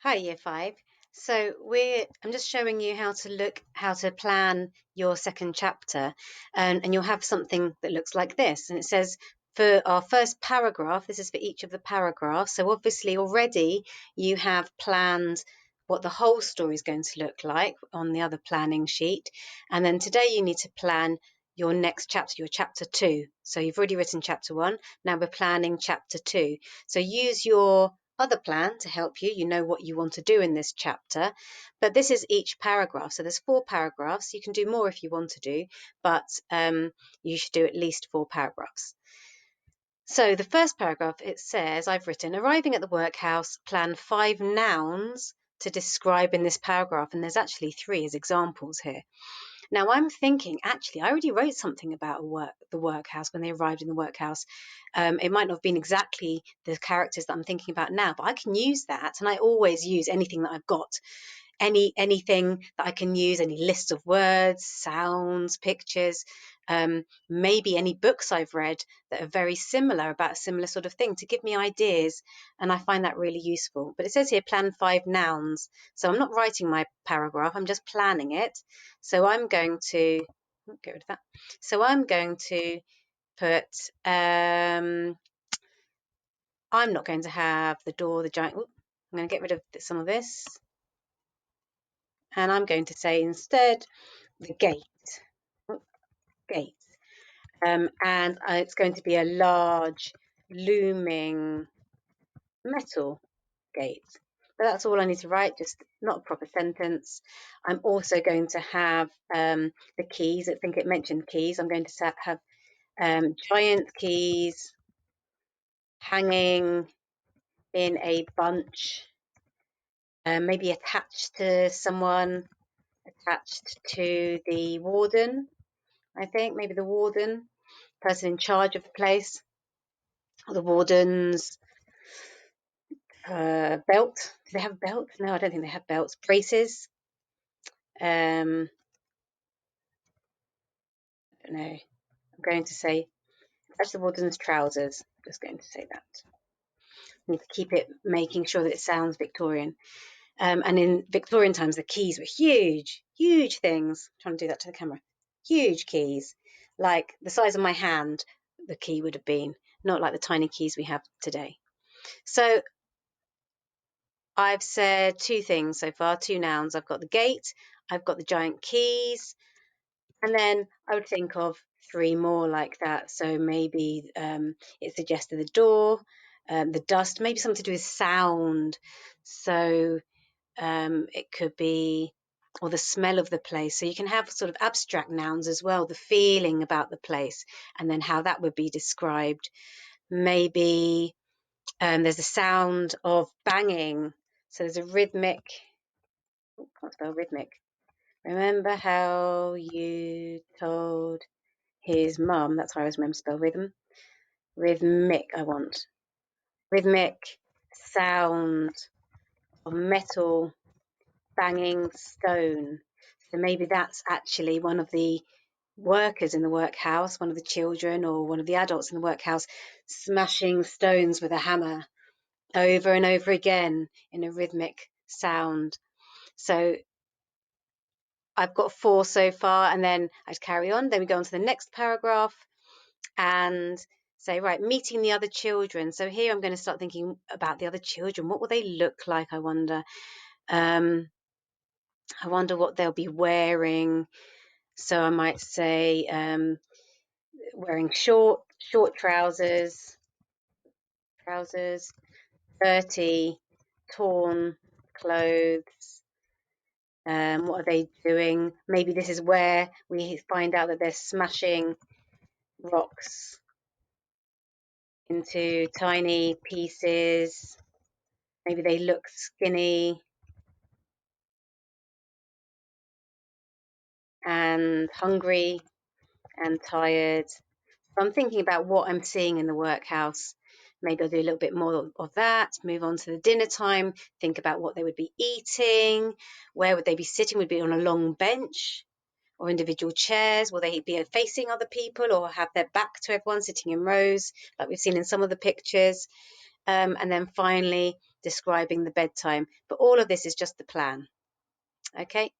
Hi, Year Five. I'm just showing you how to plan your second chapter, and you'll have something that looks like this. And it says for our first paragraph, this is for each of the paragraphs. So obviously already you have planned what the whole story is going to look like on the other planning sheet. And then today you need to plan your next chapter, your chapter two. So you've already written chapter one. Now we're planning chapter two. So use your other plan to help you. You know what you want to do in this chapter, but this is each paragraph. So there's four paragraphs. You can do more if you want to do, but you should do at least four paragraphs. So the first paragraph, it says, I've written, arriving at the workhouse, plan 5 nouns to describe in this paragraph. And there's actually 3 as examples here. Now I'm thinking, actually, I already wrote something about the workhouse when they arrived in the workhouse. It might not have been exactly the characters that I'm thinking about now, but I can use that, and I always use anything that I've got, anything that I can use, any list of words, sounds, pictures, maybe any books I've read that are very similar about a similar sort of thing to give me ideas, and I find that really useful. But it says here plan 5 nouns, so I'm not writing my paragraph, I'm just planning it. So I'm going to get rid of that. So I'm going to put I'm not going to have the door, the giant. I'm going to get rid of some of this, and I'm going to say instead the gate. Gate. And it's going to be a large, looming metal gate. But that's all I need to write, just not a proper sentence. I'm also going to have the keys. I think it mentioned keys. I'm going to have giant keys hanging in a bunch, maybe attached to someone, attached to the warden, I think, maybe the warden, person in charge of the place, or the warden's belt. Do they have belts? No, I don't think they have belts. Braces. I don't know. I'm going to say attach the warden's trousers. I'm just going to say that. I need to keep it, making sure that it sounds Victorian. And in Victorian times, the keys were huge, huge things. I'm trying to do that to the camera. Huge keys, like the size of my hand, the key would have been, not like the tiny keys we have today. So I've said 2 things so far, 2 nouns. I've got the gate, I've got the giant keys, and then I would think of 3 more like that. So maybe it suggested the door, the dust, maybe something to do with sound. So it could be, or the smell of the place. So you can have sort of abstract nouns as well, the feeling about the place, and then how that would be described. Maybe there's a sound of banging. So there's a rhythmic, oh, can't spell rhythmic. Remember how you told his mum, that's how I always remember to spell rhythm. Rhythmic, I want. Rhythmic sound of metal banging stone. So maybe that's actually one of the workers in the workhouse, one of the children or one of the adults in the workhouse, smashing stones with a hammer over and over again in a rhythmic sound. So I've got 4 so far, and then I'd carry on. Then we go on to the next paragraph and say, right, meeting the other children. So here I'm going to start thinking about the other children. What will they look like, I wonder? I wonder what they'll be wearing. So I might say wearing short trousers, dirty, torn clothes. What are they doing? Maybe this is where we find out that they're smashing rocks into tiny pieces. Maybe they look skinny and hungry and tired. So I'm thinking about what I'm seeing in the workhouse. Maybe I'll do a little bit more of that, move on to the dinner time, think about what they would be eating, where would they be sitting? Would be on a long bench or individual chairs? Will they be facing other people or have their back to everyone, sitting in rows, like we've seen in some of the pictures? And then finally, describing the bedtime. But all of this is just the plan. Okay,